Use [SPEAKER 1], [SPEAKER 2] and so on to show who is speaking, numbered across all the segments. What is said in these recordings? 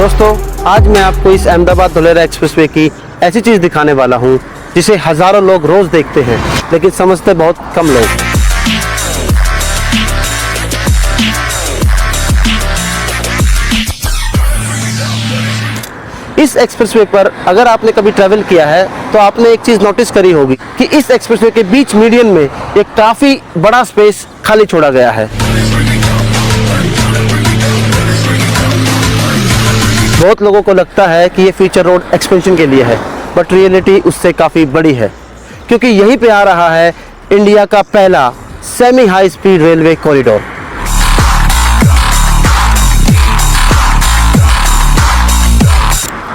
[SPEAKER 1] दोस्तों, आज मैं आपको इस अहमदाबाद धुलेरा एक्सप्रेसवे की ऐसी चीज़ दिखाने वाला हूँ जिसे हज़ारों लोग रोज़ देखते हैं, लेकिन समझते बहुत कम लोग। इस एक्सप्रेसवे पर अगर आपने कभी ट्रैवल किया है तो आपने एक चीज़ नोटिस करी होगी कि इस एक्सप्रेसवे के बीच मीडियन में एक काफ़ी बड़ा स्पेस खाली छोड़ा गया है। बहुत लोगों को लगता है कि ये फ्यूचर रोड एक्सपेंशन के लिए है, बट रियलिटी उससे काफ़ी बड़ी है, क्योंकि यहीं पे आ रहा है इंडिया का पहला semi high speed railway corridor.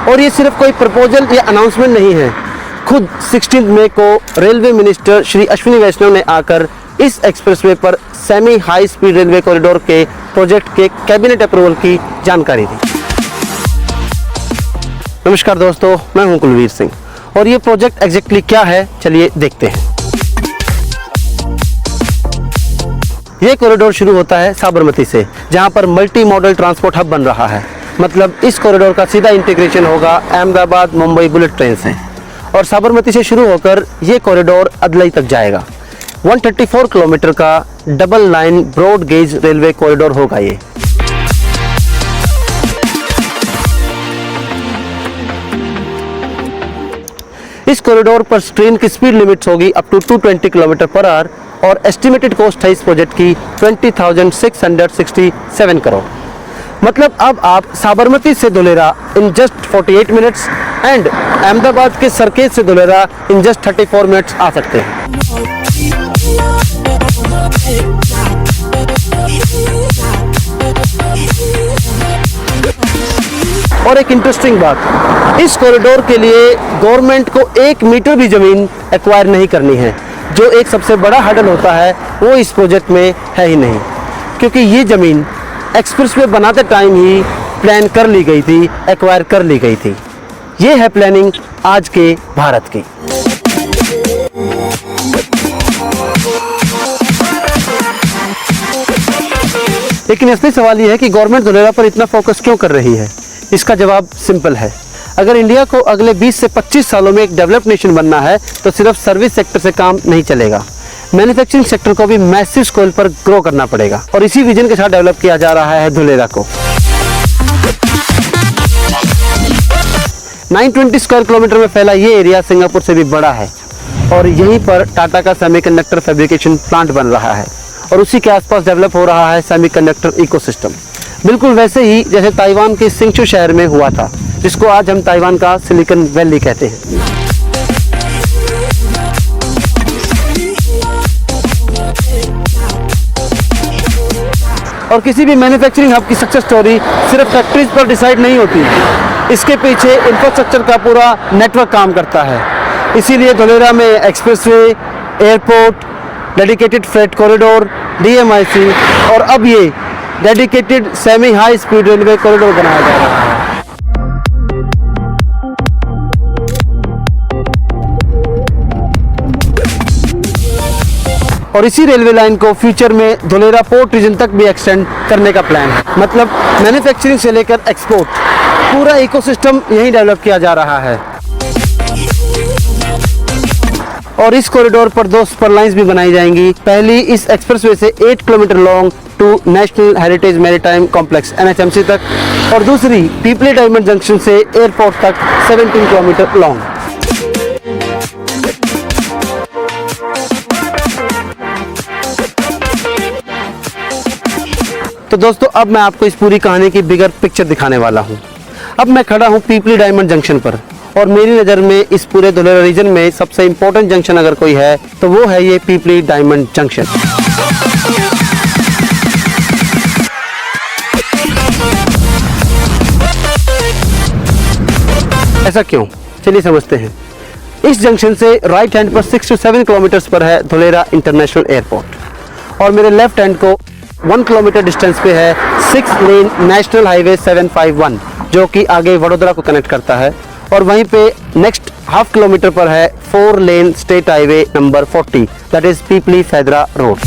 [SPEAKER 1] और ये सिर्फ कोई प्रपोजल या अनाउंसमेंट नहीं है, खुद 16 मई को रेलवे मिनिस्टर श्री अश्विनी वैष्णव ने आकर इस एक्सप्रेसवे पर semi high speed railway corridor के प्रोजेक्ट के कैबिनेट अप्रूवल की जानकारी दी। नमस्कार दोस्तों, मैं हूं कुलवीर सिंह और ये प्रोजेक्ट एग्जैक्टली क्या है, चलिए देखते हैं। ये कॉरिडोर शुरू होता है साबरमती से, जहां पर मल्टी मॉडल ट्रांसपोर्ट हब बन रहा है। मतलब इस कॉरिडोर का सीधा इंटीग्रेशन होगा अहमदाबाद मुंबई बुलेट ट्रेन से, और साबरमती से शुरू होकर ये कॉरिडोर अदलाई तक जाएगा। 134 किलोमीटर का double line broad gauge railway corridor होगा ये। इस कॉरिडोर पर ट्रेन की स्पीड लिमिट्स होगी up to 220 kilometre per hour और एस्टिमेटेड कॉस्ट है इस प्रोजेक्ट की 20,667 करोड़। मतलब अब आप साबरमती से Dholera in just 48 minutes and Ahmedabad के सरखेज से धुलेरा इन जस्ट 34 मिनट्स आ सकते हैं। और एक इंटरेस्टिंग बात, इस कॉरिडोर के लिए गवर्नमेंट को 1 मीटर भी ज़मीन एक्वायर नहीं करनी है, जो एक सबसे बड़ा हर्डल होता है वो इस प्रोजेक्ट में है ही नहीं, क्योंकि ये ज़मीन एक्सप्रेसवे बनाते टाइम ही प्लान कर ली गई थी, एक्वायर कर ली गई थी। ये है प्लानिंग आज के भारत की। लेकिन असली सवाल ये है कि गवर्नमेंट धुलेरा पर इतना फोकस क्यों कर रही है। इसका जवाब सिंपल है, अगर इंडिया को अगले 20 से 25 सालों में एक डेवलप्ड नेशन बनना है तो सिर्फ सर्विस सेक्टर से काम नहीं चलेगा, मैन्युफैक्चरिंग सेक्टर को भी मैसिव स्केल पर ग्रो करना पड़ेगा। और इसी विजन के साथ डेवलप किया जा रहा है धुलेरा को। 920 स्क्वायर किलोमीटर में फैला ये एरिया सिंगापुर से भी बड़ा है, और यहीं पर टाटा का सेमीकंडक्टर फैब्रिकेशन प्लांट बन रहा है, और उसी के आसपास डेवलप हो रहा है सेमीकंडक्टर इकोसिस्टम, बिल्कुल वैसे ही जैसे ताइवान के सिंगचू शहर में हुआ था, जिसको आज हम ताइवान का सिलिकॉन वैली कहते हैं। और किसी भी मैन्युफैक्चरिंग हब की सक्सेस स्टोरी सिर्फ फैक्ट्रीज पर डिसाइड नहीं होती, इसके पीछे इंफ्रास्ट्रक्चर का पूरा नेटवर्क काम करता है। इसीलिए धुलेरा में expressway, airport, dedicated freight corridor, DMIC और अब ये dedicated semi high speed railway corridor बनाया जा रहा है। और इसी रेलवे लाइन को फ्यूचर में धुलेरा पोर्ट रीजन तक भी एक्सटेंड करने का प्लान है। मतलब मैन्युफैक्चरिंग से लेकर एक्सपोर्ट, पूरा इकोसिस्टम यहीं डेवलप किया जा रहा है। और इस कॉरिडोर पर 2 सुपर लाइंस भी बनाई जाएंगी। पहली इस एक्सप्रेसवे से 8 kilometre long to national heritage maritime complex NHMC तक, और दूसरी पीपली डायमंड जंक्शन से एयरपोर्ट तक 17 किलोमीटर लॉन्ग। तो दोस्तों, अब मैं आपको इस पूरी कहानी की बिगर पिक्चर दिखाने वाला हूँ। अब मैं खड़ा हूँ पीपली डायमंड जंक्शन पर, और मेरी नज़र में इस पूरे धुलेरा रीजन में सबसे इम्पोर्टेंट जंक्शन अगर कोई है तो वो है ये पीपली डायमंड जंक्शन। ऐसा क्यों, चलिए समझते हैं। इस जंक्शन से राइट हैंड पर 6 से 7 किलोमीटर्स पर है धुलेरा इंटरनेशनल एयरपोर्ट, और मेरे लेफ्ट हैंड को 1 किलोमीटर डिस्टेंस पे है 6 लेन नेशनल हाईवे 751, जो कि आगे वडोदरा को कनेक्ट करता है, और वहीं पे नेक्स्ट हाफ किलोमीटर पर है 4 lane state highway number 40, that is Pipli Phaidra road.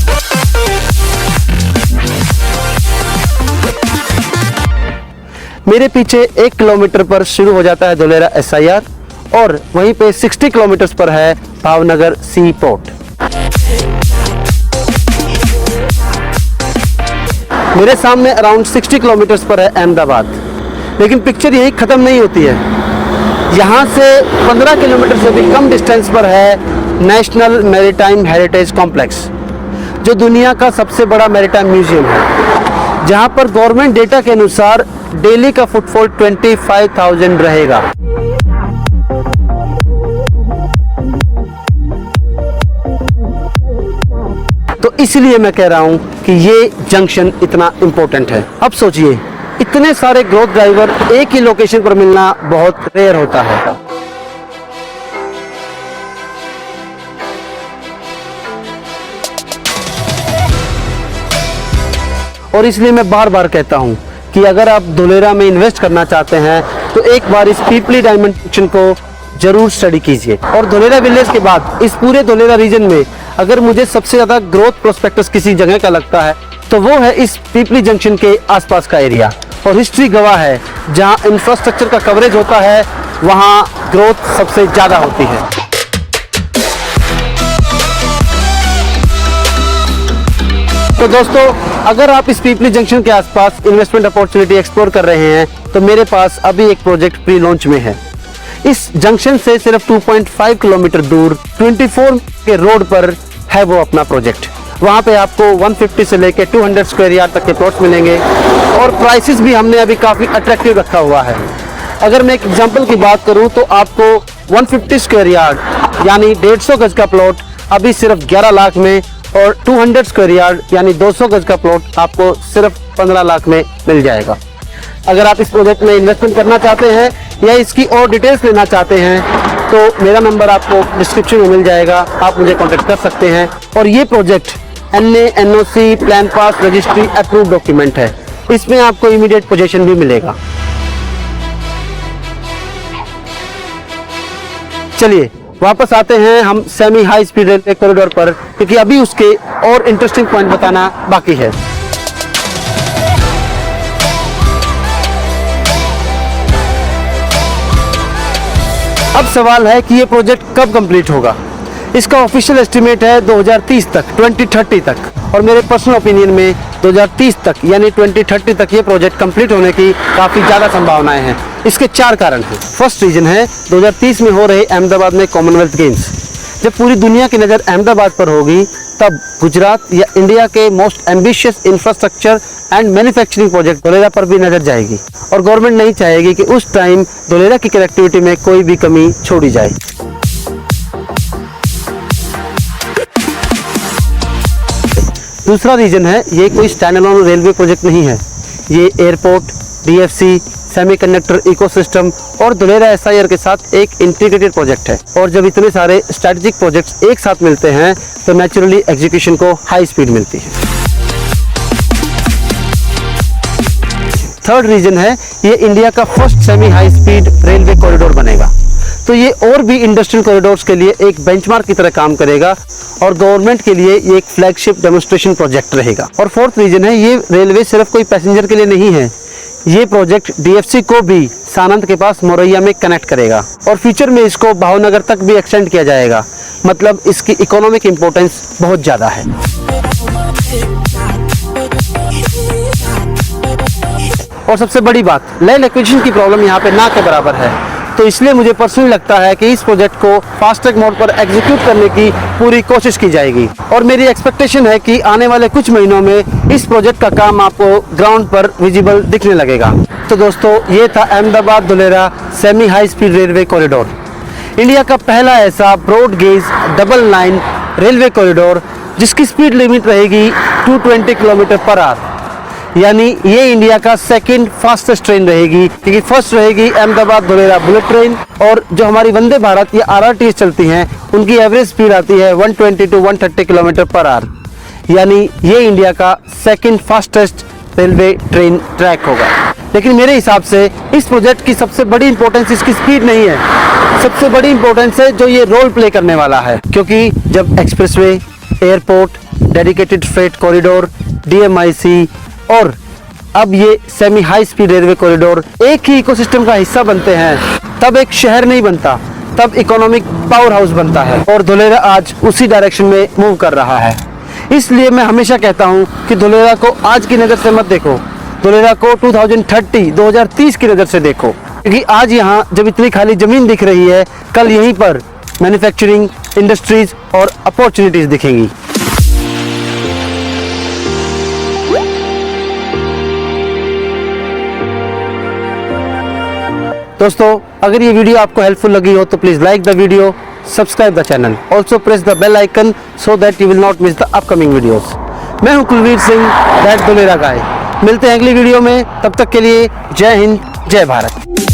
[SPEAKER 1] मेरे पीछे 1 किलोमीटर पर शुरू हो जाता है धोलेरा SIR और वहीं पे 60 किलोमीटर पर है भावनगर सी पोर्ट। मेरे सामने अराउंड 60 किलोमीटर पर है अहमदाबाद। लेकिन पिक्चर यही ख़त्म नहीं होती है, यहाँ से 15 किलोमीटर से भी कम डिस्टेंस पर है नेशनल मैरीटाइम हेरिटेज कॉम्प्लेक्स, जो दुनिया का सबसे बड़ा मैरीटाइम म्यूजियम है, जहाँ पर गवर्नमेंट डेटा के अनुसार डेली का फुटफॉल 25,000 रहेगा। तो इसलिए मैं कह रहा हूँ कि ये जंक्शन इतना इम्पोर्टेंट है। अब सोचिए, इतने सारे ग्रोथ ड्राइवर एक ही लोकेशन पर मिलना बहुत रेयर होता है। और इसलिए मैं बार बार कहता हूं कि अगर आप धोलेरा में इन्वेस्ट करना चाहते हैं तो एक बार इस पीपली डायमंड जंक्शन को जरूर स्टडी कीजिए। और धोलेरा विलेज के बाद इस पूरे धोलेरा रीजन में अगर मुझे सबसे ज़्यादा ग्रोथ प्रोस्पेक्टस किसी जगह का लगता है तो वो है इस पीपली जंक्शन के आसपास का एरिया। और हिस्ट्री गवाह है, जहां इंफ्रास्ट्रक्चर का कवरेज होता है वहां ग्रोथ सबसे ज़्यादा होती है। तो दोस्तों, अगर आप इस पीपली जंक्शन के आसपास इन्वेस्टमेंट अपॉर्चुनिटी एक्सप्लोर कर रहे हैं तो मेरे पास अभी एक प्रोजेक्ट प्री लॉन्च में है। इस जंक्शन से सिर्फ 2.5 किलोमीटर दूर 24 के रोड पर है वो अपना प्रोजेक्ट। वहाँ पे आपको 150 से लेकर 200 स्क्वायर यार्ड तक के प्लॉट्स मिलेंगे और प्राइसेस भी हमने अभी काफ़ी अट्रैक्टिव रखा हुआ है। अगर मैं एक एग्जांपल की बात करूँ तो आपको 150 स्क्वायर यार्ड यानी 150 गज का प्लॉट अभी सिर्फ 11 लाख में और 200 स्क्वायर यार्ड यानी 200 गज का प्लॉट आपको सिर्फ 15 लाख में मिल जाएगा। अगर आप इस प्रोजेक्ट में इन्वेस्टमेंट करना चाहते हैं या इसकी और डिटेल्स लेना चाहते हैं तो मेरा नंबर आपको डिस्क्रिप्शन में मिल जाएगा, आप मुझे कॉन्टेक्ट कर सकते हैं। और ये project NA, NOC, plan pass, registry approve document है, इसमें आपको इमीडिएट पोजीशन भी मिलेगा। चलिए वापस आते हैं हम semi high speed railway corridor पर, क्योंकि अभी उसके और इंटरेस्टिंग पॉइंट बताना बाकी है। अब सवाल है कि ये प्रोजेक्ट कब कंप्लीट होगा। इसका ऑफिशियल एस्टिमेट है 2030 तक, 2030 तक, और मेरे पर्सनल ओपिनियन में 2030 तक यानी 2030 तक ये प्रोजेक्ट कंप्लीट होने की काफ़ी ज़्यादा संभावनाएं हैं। इसके 4 कारण हैं। फर्स्ट रीजन है 2030 में हो रहे अहमदाबाद में कॉमनवेल्थ गेम्स। जब पूरी दुनिया की नज़र अहमदाबाद पर होगी तब गुजरात या इंडिया के most ambitious infrastructure and manufacturing project Dholera पर भी नज़र जाएगी और गवर्नमेंट नहीं चाहेगी कि उस टाइम धोलेरा की कनेक्टिविटी में कोई भी कमी छोड़ी जाए। दूसरा रीजन है, ये कोई स्टैंड अलोन रेलवे प्रोजेक्ट नहीं है, ये एयरपोर्ट, DFC, सेमीकंडक्टर इकोसिस्टम और धोलेरा SIR के साथ एक इंटीग्रेटेड प्रोजेक्ट है। और जब इतने सारे स्ट्रेटेजिक प्रोजेक्ट्स एक साथ मिलते हैं तो नेचुरली एग्जीक्यूशन को हाई स्पीड मिलती है। थर्ड रीजन है, ये इंडिया का first semi high speed railway corridor बनेगा, तो ये और भी इंडस्ट्रियल कॉरिडोर्स के लिए एक बेंचमार्क की तरह काम करेगा और गवर्नमेंट के लिए ये एक फ्लैगशिप डेमोन्स्ट्रेशन प्रोजेक्ट रहेगा। और फोर्थ रीजन है, ये रेलवे सिर्फ कोई पैसेंजर के लिए नहीं है, ये प्रोजेक्ट DFC को भी सानंद के पास मोरैया में कनेक्ट करेगा और फ्यूचर में इसको भावनगर तक भी एक्सटेंड किया जाएगा। मतलब इसकी इकोनॉमिक इंपॉर्टेंस बहुत ज़्यादा है। और सबसे बड़ी बात, लैंड एक्विजिशन की प्रॉब्लम यहाँ पे ना के बराबर है, तो इसलिए मुझे पर्सनली लगता है कि इस प्रोजेक्ट को फास्ट ट्रैक मोड पर एग्जीक्यूट करने की पूरी कोशिश की जाएगी। और मेरी एक्सपेक्टेशन है कि आने वाले कुछ महीनों में इस प्रोजेक्ट का काम आपको ग्राउंड पर विजिबल दिखने लगेगा। तो दोस्तों, ये था Ahmedabad Dholera semi high speed railway corridor, India का पहला ऐसा broad gauge double line railway corridor जिसकी स्पीड लिमिट रहेगी 220 किलोमीटर पर आवर। यानी ये इंडिया का सेकंड फास्टेस्ट ट्रेन रहेगी, क्योंकि फर्स्ट रहेगी अहमदाबाद धोलेरा बुलेट ट्रेन और जो हमारी वंदे भारत या RRTS चलती हैं उनकी एवरेज स्पीड आती है 120 to 130 किलोमीटर पर आवर। यानी ये इंडिया का second fastest railway train track होगा। लेकिन मेरे हिसाब से इस प्रोजेक्ट की सबसे बड़ी इंपॉर्टेंस इसकी स्पीड नहीं है, सबसे बड़ी इंपॉर्टेंस है जो ये रोल प्ले करने वाला है। क्योंकि जब expressway, airport, dedicated freight corridor, DMIC और अब ये semi high speed railway corridor एक ही इकोसिस्टम का हिस्सा बनते हैं, तब एक शहर नहीं बनता, तब इकोनॉमिक पावर हाउस बनता है। और धुलेरा आज उसी डायरेक्शन में मूव कर रहा है। इसलिए मैं हमेशा कहता हूँ कि धुलेरा को आज की नज़र से मत देखो, धुलेरा को 2030 की नज़र से देखो, क्योंकि आज यहाँ जब इतनी खाली ज़मीन दिख रही है, कल यहीं पर मैन्युफैक्चरिंग, इंडस्ट्रीज और अपॉर्चुनिटीज़ दिखेंगी। दोस्तों, अगर ये वीडियो आपको हेल्पफुल लगी हो तो please like the video, subscribe the channel, also press the bell icon so that you will not miss the upcoming videos. मैं हूं कुलवीर सिंह, दैट धुलेरा गाय। मिलते हैं अगली वीडियो में, तब तक के लिए जय हिंद, जय भारत।